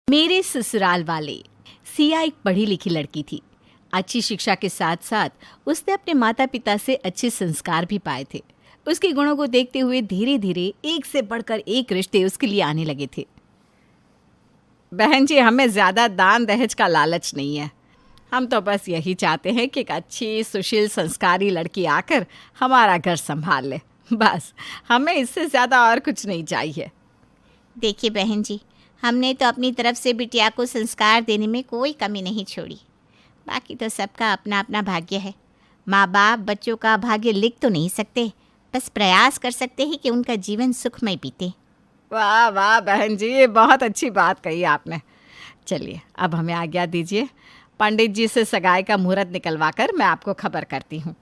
मेरे ससुराल वाले। सिया एक पढ़ी लिखी लड़की थी। अच्छी शिक्षा के साथ साथ उसने अपने माता पिता से अच्छे संस्कार भी पाए थे। उसके गुणों को देखते हुए धीरे धीरे एक से बढ़कर एक रिश्ते उसके लिए आने लगे थे। बहन जी, हमें ज़्यादा दान दहेज का लालच नहीं है। हम तो बस यही चाहते हैं कि एक अच्छी सुशील संस्कारी लड़की आकर हमारा घर संभाल ले। बस हमें इससे ज़्यादा और कुछ नहीं चाहिए। देखिए बहन जी, हमने तो अपनी तरफ से बिटिया को संस्कार देने में कोई कमी नहीं छोड़ी। बाकी तो सबका अपना अपना भाग्य है। माँ बाप बच्चों का भाग्य लिख तो नहीं सकते, बस प्रयास कर सकते हैं कि उनका जीवन सुखमय बीते। वाह वाह बहन जी, ये बहुत अच्छी बात कही आपने। चलिए अब हमें आज्ञा दीजिए। पंडित जी से सगाई का मुहूर्त निकलवा कर मैं आपको खबर करती हूँ।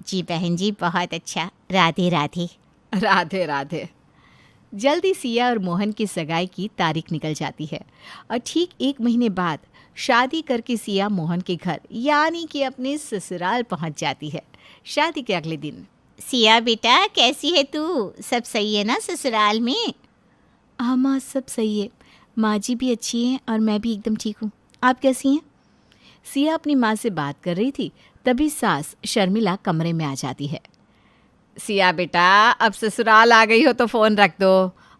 जी बहन जी, बहुत अच्छा। राधे राधे। राधे राधे। जल्दी सिया और मोहन की सगाई की तारीख निकल जाती है और ठीक 1 महीने बाद शादी करके सिया मोहन के घर यानी कि अपने ससुराल पहुंच जाती है। शादी के अगले दिन। सिया बेटा, कैसी है तू? सब सही है ना ससुराल में? हाँ माँ, सब सही है। माँ जी भी अच्छी हैं और मैं भी एकदम ठीक हूँ। आप कैसी हैं? सिया अपनी माँ से बात कर रही थी, तभी सास शर्मिला कमरे में आ जाती है। सिया बेटा, अब ससुराल आ गई हो तो फ़ोन रख दो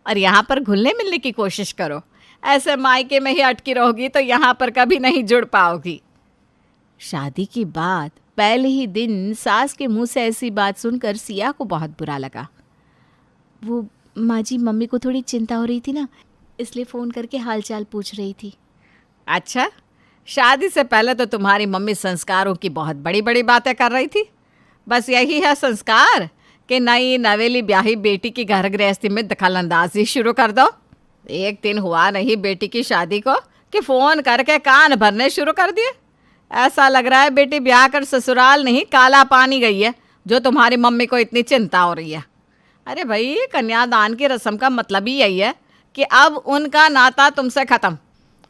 और यहाँ पर घुलने मिलने की कोशिश करो। ऐसे मायके में ही अटकी रहोगी तो यहाँ पर कभी नहीं जुड़ पाओगी। शादी के बाद पहले ही दिन सास के मुंह से ऐसी बात सुनकर सिया को बहुत बुरा लगा। वो माँ जी, मम्मी को थोड़ी चिंता हो रही थी ना, इसलिए फ़ोन करके हालचाल पूछ रही थी। अच्छा, शादी से पहले तो तुम्हारी मम्मी संस्कारों की बहुत बड़ी बड़ी बातें कर रही थी। बस यही है संस्कार कि नई नवेली ब्याही बेटी की घर गृहस्थी में दखलंदाजी शुरू कर दो। एक दिन हुआ नहीं बेटी की शादी को कि फ़ोन करके कान भरने शुरू कर दिए। ऐसा लग रहा है बेटी ब्याह कर ससुराल नहीं काला पानी गई है, जो तुम्हारी मम्मी को इतनी चिंता हो रही है। अरे भाई, कन्यादान की रस्म का मतलब ही यही है कि अब उनका नाता तुमसे ख़त्म।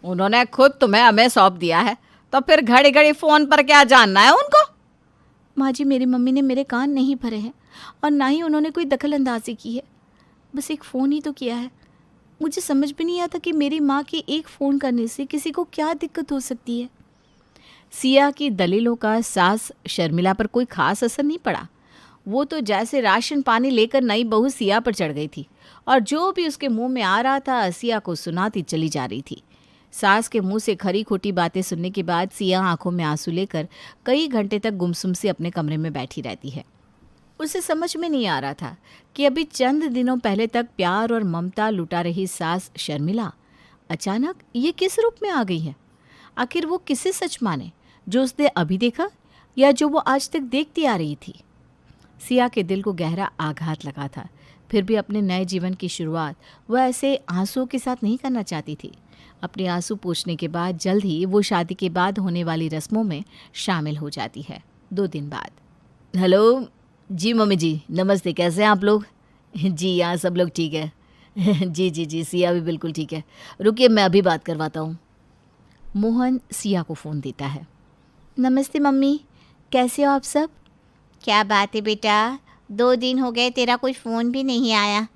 उन्होंने खुद तुम्हें हमें सौंप दिया है, तो फिर घड़ी घड़ी फ़ोन पर क्या जानना है उनको? माँ जी, मेरी मम्मी ने मेरे कान नहीं भरे हैं और ना ही उन्होंने कोई दखल अंदाजी की है। बस एक फ़ोन ही तो किया है। मुझे समझ भी नहीं आता कि मेरी माँ के एक फ़ोन करने से किसी को क्या दिक्कत हो सकती है। सिया की दलीलों का सास शर्मिला पर कोई ख़ास असर नहीं पड़ा। वो तो जैसे राशन पानी लेकर नई बहू सिया पर चढ़ गई थी और जो भी उसके मुंह में आ रहा था सिया को सुनाती चली जा रही थी। सास के मुंह से खरी खोटी बातें सुनने के बाद सिया आंखों में आंसू लेकर कई घंटे तक गुमसुम से अपने कमरे में बैठी रहती है। उसे समझ में नहीं आ रहा था कि अभी चंद दिनों पहले तक प्यार और ममता लुटा रही सास शर्मिला अचानक ये किस रूप में आ गई है। आखिर वो किसे सच माने, जो उसने अभी देखा या जो वो आज तक देखती आ रही थी। सिया के दिल को गहरा आघात लगा था। फिर भी अपने नए जीवन की शुरुआत वह ऐसे आंसुओं के साथ नहीं करना चाहती थी। अपने आंसू पोंछने के बाद जल्द ही वो शादी के बाद होने वाली रस्मों में शामिल हो जाती है। 2 दिन बाद। हेलो जी मम्मी जी, नमस्ते। कैसे हैं आप लोग? जी यहाँ सब लोग ठीक है। जी जी जी, सिया भी बिल्कुल ठीक है। रुकिए, मैं अभी बात करवाता हूँ। मोहन सिया को फ़ोन देता है। नमस्ते मम्मी, कैसे हो आप सब? क्या बात है बेटा, 2 दिन हो गए तेरा कोई फ़ोन भी नहीं आया।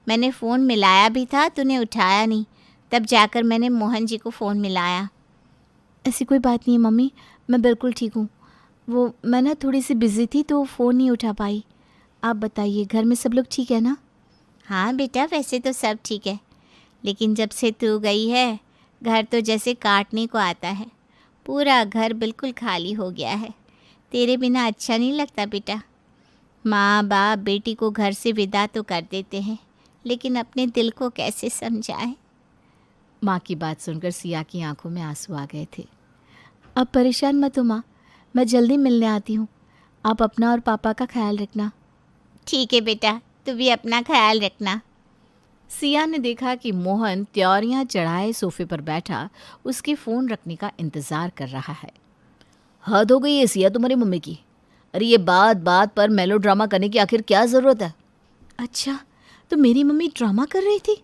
मैंने फ़ोन मिलाया भी था, तूने उठाया नहीं। तब जाकर मैंने मोहन जी को फ़ोन मिलाया। ऐसी कोई बात नहीं है मम्मी, मैं बिल्कुल ठीक हूँ। वो मैं ना थोड़ी सी बिज़ी थी तो फ़ोन नहीं उठा पाई। आप बताइए, घर में सब लोग ठीक है ना? हाँ बेटा, वैसे तो सब ठीक है, लेकिन जब से तू गई है घर तो जैसे काटने को आता है। पूरा घर बिल्कुल खाली हो गया है। तेरे बिना अच्छा नहीं लगता बेटा। माँ बाप बेटी को घर से विदा तो कर देते हैं, लेकिन अपने दिल को कैसे समझाएं। माँ की बात सुनकर सिया की आंखों में आंसू आ गए थे। अब परेशान मत हो माँ, मैं जल्दी मिलने आती हूँ। आप अपना और पापा का ख्याल रखना। ठीक है बेटा, तू भी अपना ख्याल रखना। सिया ने देखा कि मोहन त्योरियां चढ़ाए सोफे पर बैठा उसके फ़ोन रखने का इंतज़ार कर रहा है। हद हो गई है सिया तुम्हारी मम्मी की। अरे ये बात बात पर मेलो ड्रामा करने की आखिर क्या ज़रूरत है? अच्छा, तो मेरी मम्मी ड्रामा कर रही थी?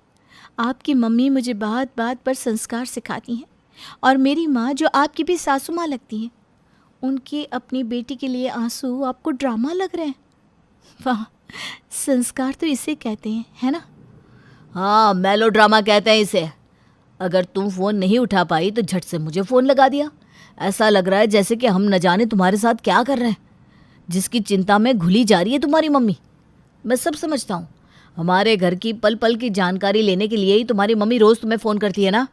आपकी मम्मी मुझे बात बात पर संस्कार सिखाती हैं और मेरी माँ जो आपकी भी सासू माँ लगती हैं, उनके अपनी बेटी के लिए आंसू आपको ड्रामा लग रहे हैं। वाह, संस्कार तो इसे कहते हैं, है ना? हाँ, मेलो ड्रामा कहते हैं इसे। अगर तुम फ़ोन नहीं उठा पाई तो झट से मुझे फ़ोन लगा दिया। ऐसा लग रहा है जैसे कि हम न जाने तुम्हारे साथ क्या कर रहे हैं, जिसकी चिंता में घुली जा रही है तुम्हारी मम्मी। मैं सब समझता हूँ। हमारे घर की पल पल की जानकारी लेने के लिए ही तुम्हारी मम्मी रोज़ तुम्हें फ़ोन करती है ना।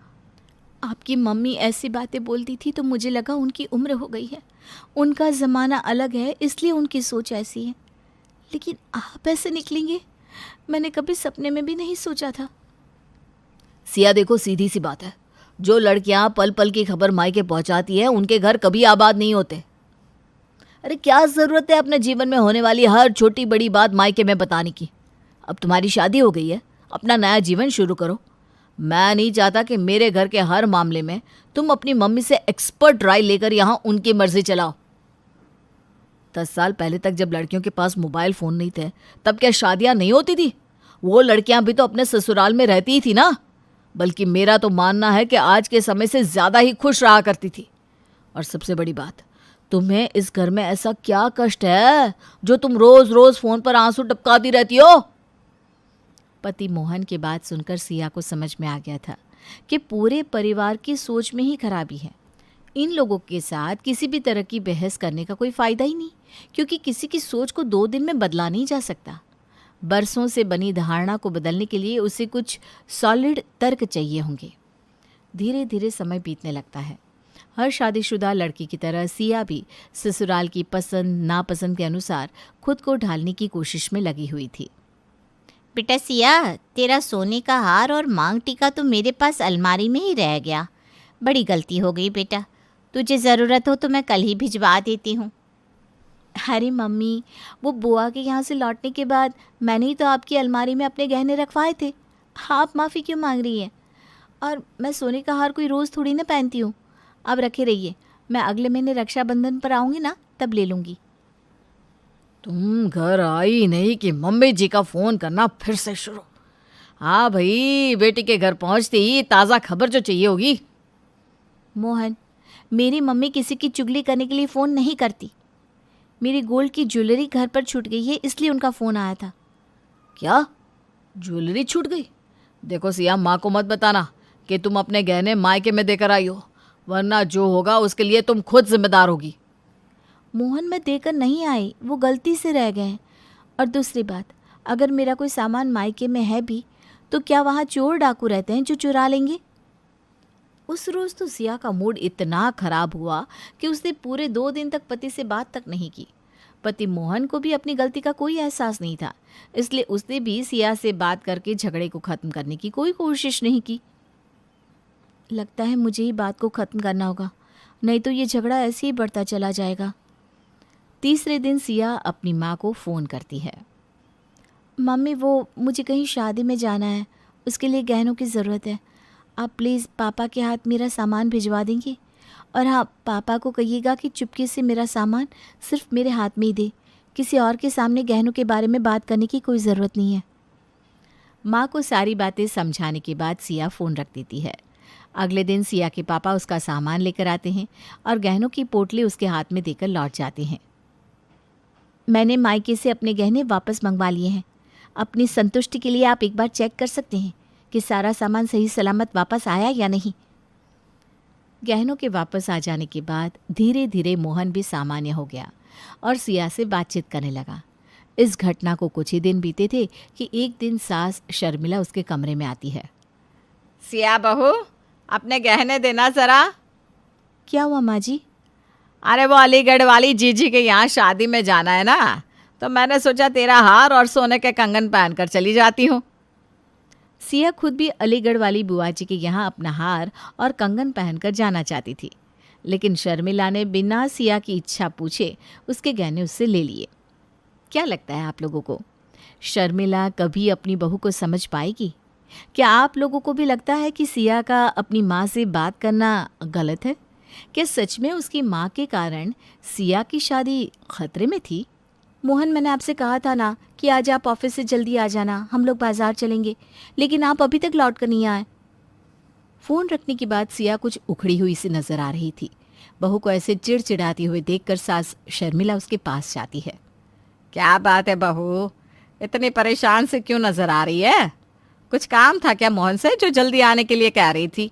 आपकी मम्मी ऐसी बातें बोलती थी तो मुझे लगा उनकी उम्र हो गई है, उनका ज़माना अलग है, इसलिए उनकी सोच ऐसी है। लेकिन आप ऐसे निकलेंगे, मैंने कभी सपने में भी नहीं सोचा था। सिया देखो, सीधी सी बात है, जो लड़कियां पल पल की खबर मायके पहुंचाती है उनके घर कभी आबाद नहीं होते। अरे क्या ज़रूरत है अपने जीवन में होने वाली हर छोटी बड़ी बात मायके में बताने की। अब तुम्हारी शादी हो गई है, अपना नया जीवन शुरू करो। मैं नहीं चाहता कि मेरे घर के हर मामले में तुम अपनी मम्मी से एक्सपर्ट राय लेकर यहाँ उनकी मर्जी चलाओ। 10 साल पहले तक जब लड़कियों के पास मोबाइल फ़ोन नहीं थे तब क्या शादियाँ नहीं होती थी? वो लड़कियाँ भी तो अपने ससुराल में रहती ही थी ना। बल्कि मेरा तो मानना है कि आज के समय से ज़्यादा ही खुश रहा करती थी। और सबसे बड़ी बात, तुम्हें इस घर में ऐसा क्या कष्ट है जो तुम रोज़ रोज़ फ़ोन पर आंसू टपकाती रहती हो? पति मोहन की बात सुनकर सिया को समझ में आ गया था कि पूरे परिवार की सोच में ही खराबी है। इन लोगों के साथ किसी भी तरह की बहस करने का कोई फ़ायदा ही नहीं, क्योंकि किसी की सोच को 2 दिन में बदला नहीं जा सकता। बरसों से बनी धारणा को बदलने के लिए उसे कुछ सॉलिड तर्क चाहिए होंगे। धीरे धीरे समय बीतने लगता है। हर शादीशुदा लड़की की तरह सिया भी ससुराल की पसंद नापसंद के अनुसार खुद को ढालने की कोशिश में लगी हुई थी। बेटा सिया, तेरा सोने का हार और मांग टीका तो मेरे पास अलमारी में ही रह गया। बड़ी गलती हो गई बेटा, तुझे ज़रूरत हो तो मैं कल ही भिजवा देती हूँ। अरे मम्मी, वो बुआ के यहाँ से लौटने के बाद मैंने ही तो आपकी अलमारी में अपने गहने रखवाए थे। आप माफ़ी क्यों मांग रही हैं? और मैं सोने का हार कोई रोज़ थोड़ी ना पहनती हूँ। अब रखे रहिए, मैं अगले महीने रक्षाबंधन पर आऊँगी ना, तब ले लूँगी। तुम घर आई नहीं कि मम्मी जी का फ़ोन करना फिर से शुरू। हाँ भाई, बेटी के घर पहुँचते ही ताज़ा खबर जो चाहिए होगी। मोहन, मेरी मम्मी किसी की चुगली करने के लिए फ़ोन नहीं करती। मेरी गोल्ड की ज्वेलरी घर पर छूट गई है, इसलिए उनका फ़ोन आया था। क्या? ज्वेलरी छूट गई? देखो सिया, माँ को मत बताना कि तुम अपने गहने मायके में देकर आई हो, वरना जो होगा उसके लिए तुम खुद जिम्मेदार होगी। मोहन, मैं देकर नहीं आई, वो गलती से रह गए हैं। और दूसरी बात, अगर मेरा कोई सामान मायके में है भी तो क्या वहाँ चोर डाकू रहते हैं जो चुरा लेंगे? उस रोज़ तो सिया का मूड इतना खराब हुआ कि उसने पूरे 2 दिन तक पति से बात तक नहीं की। पति मोहन को भी अपनी गलती का कोई एहसास नहीं था, इसलिए उसने भी सिया से बात करके झगड़े को ख़त्म करने की कोई कोशिश नहीं की। लगता है मुझे ही बात को ख़त्म करना होगा, नहीं तो ये झगड़ा ऐसे ही बढ़ता चला जाएगा। तीसरे दिन सिया अपनी माँ को फ़ोन करती है। मम्मी, वो मुझे कहीं शादी में जाना है, उसके लिए गहनों की ज़रूरत है। आप प्लीज़ पापा के हाथ मेरा सामान भिजवा देंगी? और हाँ, पापा को कहिएगा कि चुपके से मेरा सामान सिर्फ मेरे हाथ में ही दे, किसी और के सामने गहनों के बारे में बात करने की कोई ज़रूरत नहीं है। माँ को सारी बातें समझाने के बाद सिया फ़ोन रख देती है। अगले दिन सिया के पापा उसका सामान लेकर आते हैं और गहनों की पोटली उसके हाथ में देकर लौट जाते हैं। मैंने मायके से अपने गहने वापस मंगवा लिए हैं। अपनी संतुष्टि के लिए आप एक बार चेक कर सकते हैं कि सारा सामान सही सलामत वापस आया या नहीं। गहनों के वापस आ जाने के बाद धीरे धीरे मोहन भी सामान्य हो गया और सिया से बातचीत करने लगा। इस घटना को कुछ ही दिन बीते थे कि एक दिन सास शर्मिला उसके कमरे में आती है। सिया बहू, अपने गहने देना ज़रा। क्या हुआ माँ जी? अरे वो अलीगढ़ वाली जीजी के यहाँ शादी में जाना है ना, तो मैंने सोचा तेरा हार और सोने के कंगन पहन कर चली जाती हूँ। सिया खुद भी अलीगढ़ वाली बुआ जी के यहाँ अपना हार और कंगन पहनकर जाना चाहती थी, लेकिन शर्मिला ने बिना सिया की इच्छा पूछे उसके गहने उससे ले लिए। क्या लगता है आप लोगों को, शर्मिला कभी अपनी बहू को समझ पाएगी? क्या आप लोगों को भी लगता है कि सिया का अपनी माँ से बात करना गलत है? क्या सच में उसकी माँ के कारण सिया की शादी खतरे में थी? मोहन, मैंने आपसे कहा था ना कि आज आप ऑफिस से जल्दी आ जाना, हम लोग बाजार चलेंगे, लेकिन आप अभी तक लौट कर नहीं आए। फ़ोन रखने के बाद सिया कुछ उखड़ी हुई सी नज़र आ रही थी। बहू को ऐसे चिड़चिड़ाती हुए देखकर सास शर्मिला उसके पास जाती है। क्या बात है बहू, इतनी परेशान से क्यों नज़र आ रही है? कुछ काम था क्या मोहन से जो जल्दी आने के लिए कह रही थी?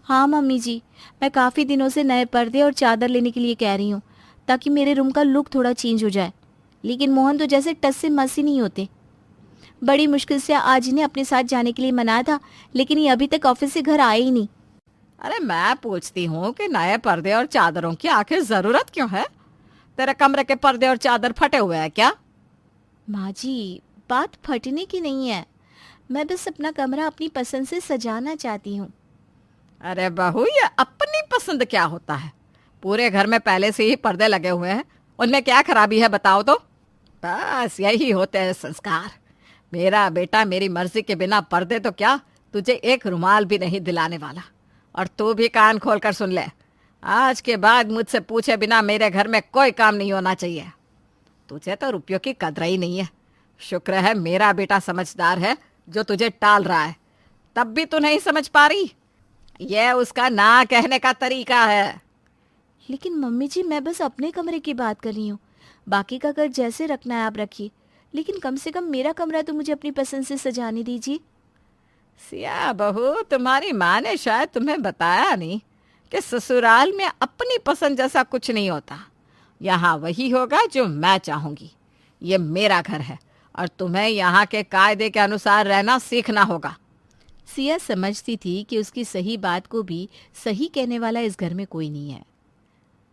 हाँ मम्मी जी, मैं काफ़ी दिनों से नए पर्दे और चादर लेने के लिए कह रही हूँ, ताकि मेरे रूम का लुक थोड़ा चेंज हो जाए। लेकिन मोहन तो जैसे टस से मस ही नहीं होते। बड़ी मुश्किल से आज इन्हें अपने साथ जाने के लिए मनाया था, लेकिन ये अभी तक ऑफिस से घर आए ही नहीं। अरे मैं पूछती हूँ कि नए पर्दे और चादरों की आखिर जरूरत क्यों है? तेरे कमरे के पर्दे और चादर फटे हुए हैं क्या? माँ जी, बात फटने की नहीं है, मैं बस अपना कमरा अपनी पसंद से सजाना चाहती हूँ। अरे बहू, ये अपनी पसंद क्या होता है? पूरे घर में पहले से ही पर्दे लगे हुए हैं, उनमें क्या खराबी है बताओ तो? बस यही होते हैं संस्कार। मेरा बेटा मेरी मर्जी के बिना पर्दे तो क्या, तुझे एक रुमाल भी नहीं दिलाने वाला। और तू भी कान खोल कर सुन ले, आज के बाद मुझसे पूछे बिना मेरे घर में कोई काम नहीं होना चाहिए। तुझे तो रुपयों की कदर ही नहीं है। शुक्र है मेरा बेटा समझदार है जो तुझे टाल रहा है, तब भी तू नहीं समझ पा रही। यह उसका ना कहने का तरीका है। लेकिन मम्मी जी, मैं बस अपने कमरे की बात कर रही हूँ, बाकी का घर जैसे रखना है आप रखिए, लेकिन कम से कम मेरा कमरा तो मुझे अपनी पसंद से सजाने दीजिए। सिया बहू, तुम्हारी माँ ने शायद तुम्हें बताया नहीं कि ससुराल में अपनी पसंद जैसा कुछ नहीं होता। यहाँ वही होगा जो मैं चाहूंगी। ये मेरा घर है और तुम्हें यहाँ के कायदे के अनुसार रहना सीखना होगा। सिया समझती थी कि उसकी सही बात को भी सही कहने वाला इस घर में कोई नहीं है।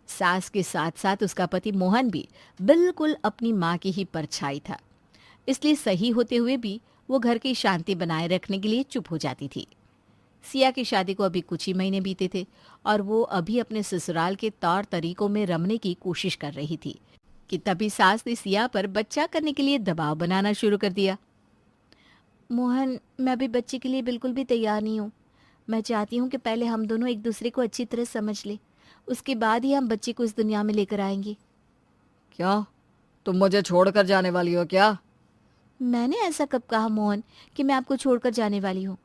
सास के साथ साथ उसका पति मोहन भी बिल्कुल अपनी माँ की ही परछाई था, इसलिए सही होते हुए भी वो घर की शांति बनाए रखने के लिए चुप हो जाती थी। सिया की शादी को अभी कुछ ही महीने बीते थे और वो अभी अपने ससुराल के तौर तरीकों में रमने की कोशिश कर रही थी कि तभी सास ने सिया पर बच्चा करने के लिए दबाव बनाना शुरू कर दिया। मोहन, मैं अभी बच्चे के लिए बिल्कुल भी तैयार नहीं हूँ। मैं चाहती हूँ कि पहले हम दोनों एक दूसरे को अच्छी तरह समझ लें, उसके बाद ही हम बच्चे को इस दुनिया में लेकर आएंगे। क्या तुम मुझे छोड़कर जाने वाली हो क्या? मैंने ऐसा कब कहा मोहन कि मैं आपको छोड़कर जाने वाली हूँ?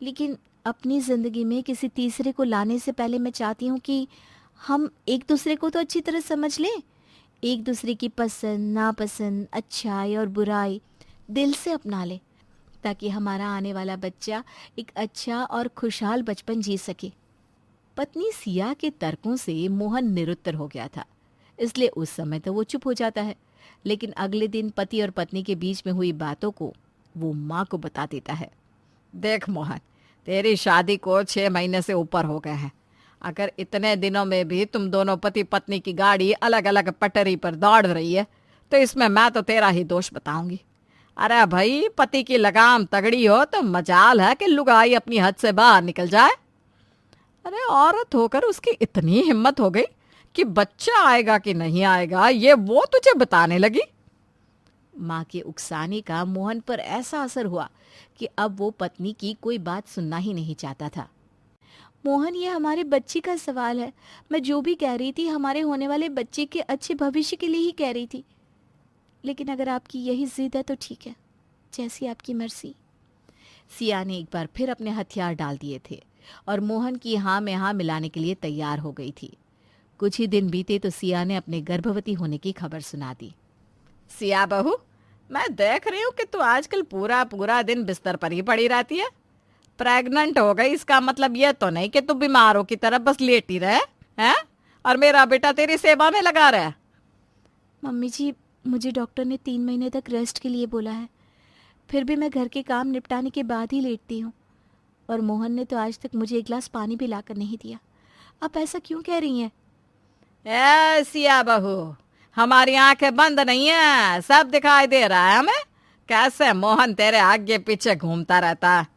लेकिन अपनी ज़िंदगी में किसी तीसरे को लाने से पहले मैं चाहती हूँ कि हम एक दूसरे को तो अच्छी तरह समझ लें, एक दूसरे की पसंद नापसंद, अच्छाई और बुराई दिल से अपना लें, ताकि हमारा आने वाला बच्चा एक अच्छा और खुशहाल बचपन जी सके। पत्नी सिया के तर्कों से मोहन निरुत्तर हो गया था, इसलिए उस समय तो वो चुप हो जाता है, लेकिन अगले दिन पति और पत्नी के बीच में हुई बातों को वो माँ को बता देता है। देख मोहन, तेरी शादी को 6 महीने से ऊपर हो गए हैं। अगर इतने दिनों में भी तुम दोनों पति पत्नी की गाड़ी अलग अलग पटरी पर दौड़ रही है तो इसमें मैं तो तेरा ही दोष बताऊंगी। अरे भाई, पति की लगाम तगड़ी हो तो मजाल है कि लुगाई अपनी हद से बाहर निकल जाए। अरे औरत होकर उसकी इतनी हिम्मत हो गई कि बच्चा आएगा कि नहीं आएगा ये वो तुझे बताने लगी। माँ के उकसाने का मोहन पर ऐसा असर हुआ कि अब वो पत्नी की कोई बात सुनना ही नहीं चाहता था। मोहन, ये हमारे बच्चे का सवाल है। मैं जो भी कह रही थी हमारे होने वाले बच्चे के अच्छे भविष्य के लिए ही कह रही थी। लेकिन अगर आपकी यही जिद है तो ठीक है, जैसी आपकी मर्जी। सिया ने एक बार फिर अपने हथियार डाल दिए थे और मोहन की हाँ में हाँ मिलाने के लिए तैयार हो गई थी। कुछ ही दिन बीते तो सिया ने अपने गर्भवती होने की खबर सुना दी। सिया बहू, मैं देख रही हूँ कि तू आजकल पूरा पूरा दिन बिस्तर पर ही पड़ी रहती है। प्रेग्नेंट हो गई इसका मतलब ये तो नहीं कि तू बीमारों की तरह बस लेटी रहे हैं और मेरा बेटा तेरी सेवा में लगा रहा है। मम्मी जी, मुझे डॉक्टर ने 3 महीने तक रेस्ट के लिए बोला है, फिर भी मैं घर के काम निपटाने के बाद ही लेटती हूँ। और मोहन ने तो आज तक मुझे एक गिलास पानी भी लाकर नहीं दिया। आप ऐसा क्यों कह रही हैं? ए सिया बहू, हमारी आंखें बंद नहीं है, सब दिखाई दे रहा है हमें कैसे मोहन तेरे आगे पीछे घूमता रहता है।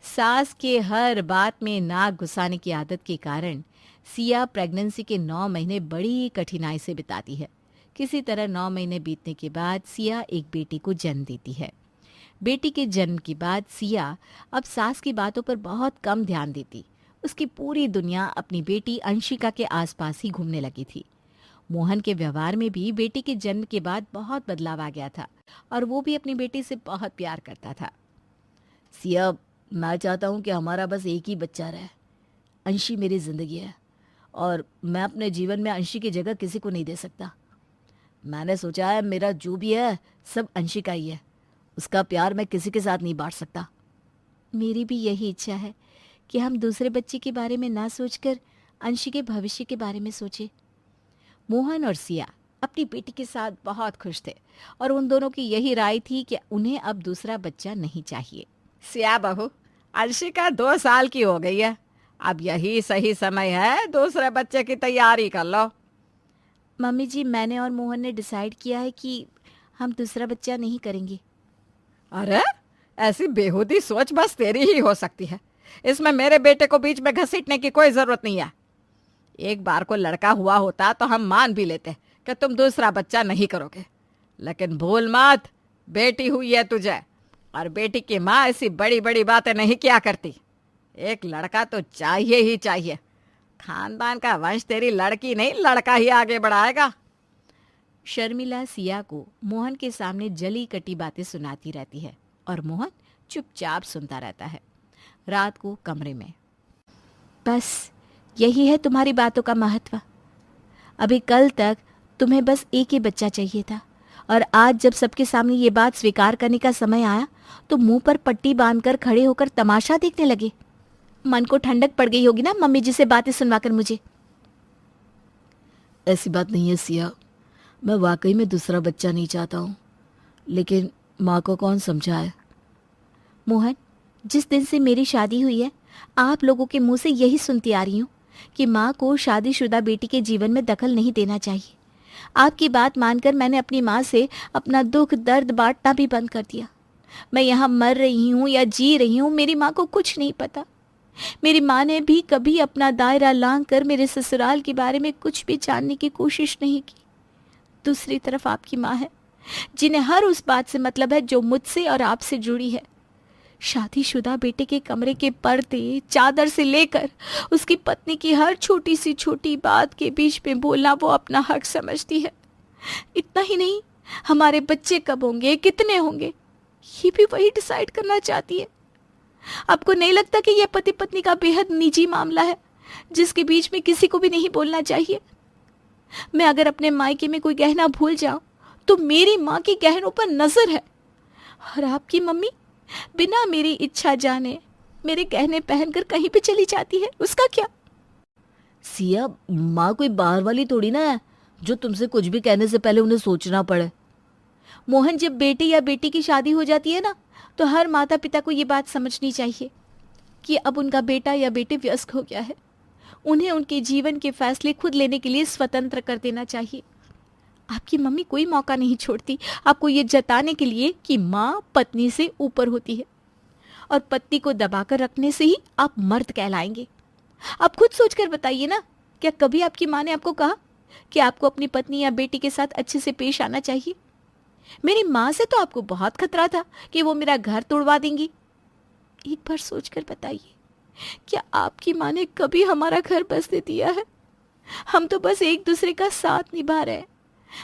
सास के हर बात में नाक घुसाने की आदत के कारण सिया प्रेगनेंसी के 9 महीने बड़ी कठिनाई से बिताती है। किसी तरह 9 महीने बीतने के बाद सिया एक बेटी को जन्म देती है। बेटी के जन्म के बाद सिया अब सास की बातों पर बहुत कम ध्यान देती। उसकी पूरी दुनिया अपनी बेटी अंशिका के आसपास ही घूमने लगी थी। मोहन के व्यवहार में भी बेटी के जन्म के बाद बहुत बदलाव आ गया था और वो भी अपनी बेटी से बहुत प्यार करता था। सिया, मैं चाहता हूँ कि हमारा बस एक ही बच्चा रहे। अंशी मेरी ज़िंदगी है और मैं अपने जीवन में अंशी की जगह किसी को नहीं दे सकता। मैंने सोचा है मेरा जो भी है सब अंशी का ही है उसका प्यार मैं किसी के साथ नहीं बांट सकता। मेरी भी यही इच्छा है कि हम दूसरे बच्चे के बारे में ना सोचकर अंशी के भविष्य के बारे में सोचें। मोहन और सिया अपनी बेटी के साथ बहुत खुश थे और उन दोनों की यही राय थी कि उन्हें अब दूसरा बच्चा नहीं चाहिए। सिया बहू, अंशिका 2 साल की हो गई है, अब यही सही समय है दूसरे बच्चे की तैयारी कर लो। मम्मी जी, मैंने और मोहन ने डिसाइड किया है कि हम दूसरा बच्चा नहीं करेंगे। अरे, ऐसी बेहूदी सोच बस तेरी ही हो सकती है। इसमें मेरे बेटे को बीच में घसीटने की कोई जरूरत नहीं है। एक बार को लड़का हुआ होता तो हम मान भी लेते कि तुम दूसरा बच्चा नहीं करोगे, लेकिन भूल मत, बेटी हुई है तुझे, और बेटी की माँ ऐसी बड़ी बड़ी बातें नहीं किया करती। एक लड़का तो चाहिए ही चाहिए। खानदान का वंश तेरी लड़की नहीं, लड़का ही आगे बढ़ाएगा। शर्मिला सिया को मोहन के सामने जली कटी बातें सुनाती रहती है और मोहन चुपचाप सुनता रहता है। रात को कमरे में, बस यही है तुम्हारी बातों का महत्व। अभी कल तक तुम्हें बस एक ही बच्चा चाहिए था, और आज जब सबके सामने ये बात स्वीकार करने का समय आया तो मुंह पर पट्टी बांधकर खड़े होकर तमाशा देखने लगे। मन को ठंडक पड़ गई होगी ना मम्मी जी से बातें सुनवाकर मुझे। ऐसी बात नहीं है सिया, मैं वाकई में दूसरा बच्चा नहीं चाहता हूँ, लेकिन माँ को कौन समझाए। मोहन, जिस दिन से मेरी शादी हुई है आप लोगों के मुंह से यही सुनती आ रही हूँ कि माँ को शादीशुदा बेटी के जीवन में दखल नहीं देना चाहिए। आपकी बात मानकर मैंने अपनी माँ से अपना दुख दर्द बांटना भी बंद कर दिया। मैं यहाँ मर रही हूँ या जी रही हूँ, मेरी माँ को कुछ नहीं पता। मेरी माँ ने भी कभी अपना दायरा लांघ कर मेरे ससुराल के बारे में कुछ भी जानने की कोशिश नहीं की। दूसरी तरफ आपकी माँ है, जिन्हें हर उस बात से मतलब है जो मुझसे और आपसे जुड़ी है। शादीशुदा बेटे के कमरे के पर्दे, चादर से लेकर उसकी पत्नी की हर छोटी सी छोटी बात के बीच में बोलना वो अपना हक समझती है। इतना ही नहीं, हमारे बच्चे कब होंगे, कितने होंगे, ये भी वही डिसाइड करना चाहती है। आपको नहीं लगता कि यह पति पत्नी का बेहद निजी मामला है जिसके बीच में किसी को भी नहीं बोलना चाहिए? मैं अगर अपने मायके में कोई गहना भूल जाऊं तो मेरी माँ की गहनों पर नजर है, और आपकी मम्मी बिना मेरी इच्छा जाने मेरे गहने पहनकर कहीं पे चली जाती है, उसका क्या? सिया, माँ कोई बाहर वाली थोड़ी ना है जो तुमसे कुछ भी कहने से पहले उन्हें सोचना पड़े। मोहन, जब बेटे या बेटी की शादी हो जाती है ना, तो हर माता पिता को ये बात समझनी चाहिए कि अब उनका बेटा या बेटी वयस्क हो गया है। उन्हें उनके जीवन के फैसले खुद लेने के लिए स्वतंत्र कर देना चाहिए। आपकी मम्मी कोई मौका नहीं छोड़ती आपको ये जताने के लिए कि माँ पत्नी से ऊपर होती है, और पत्नी को दबाकर रखने से ही आप मर्द कहलाएंगे। आप खुद सोचकर बताइए ना, क्या कभी आपकी माँ ने आपको कहा कि आपको अपनी पत्नी या बेटी के साथ अच्छे से पेश आना चाहिए? मेरी माँ से तो आपको बहुत खतरा था कि वो मेरा घर तोड़वा देंगी। एक बार सोचकर बताइए, क्या आपकी माँ ने कभी हमारा घर बसने दिया है? हम तो बस एक दूसरे का साथ निभा रहे हैं।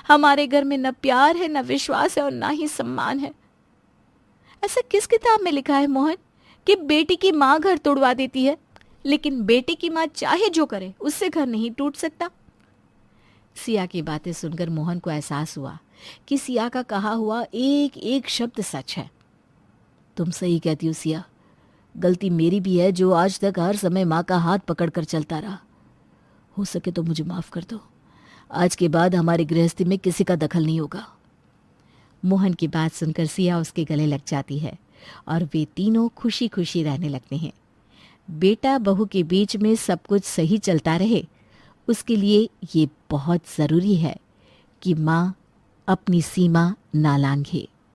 हमारे घर में न प्यार है, न विश्वास है, और ना ही सम्मान है। ऐसा किस किताब में लिखा है मोहन कि बेटी की माँ घर तोड़वा देती है, लेकिन बेटे की माँ चाहे जो करे उससे घर नहीं टूट सकता? सिया की बातें सुनकर मोहन को एहसास हुआ कि सिया का कहा हुआ एक एक शब्द सच है। तुम सही कहती हो सिया, गलती मेरी भी है जो आज तक हर समय माँ का हाथ पकड़कर चलता रहा। हो सके तो मुझे माफ कर दो। आज के बाद हमारी गृहस्थी में किसी का दखल नहीं होगा। मोहन की बात सुनकर सिया उसके गले लग जाती है और वे तीनों खुशी खुशी रहने लगते हैं। बेटा बहू के बीच में सब कुछ सही चलता रहे, उसके लिए ये बहुत ज़रूरी है कि माँ अपनी सीमा ना लांघे।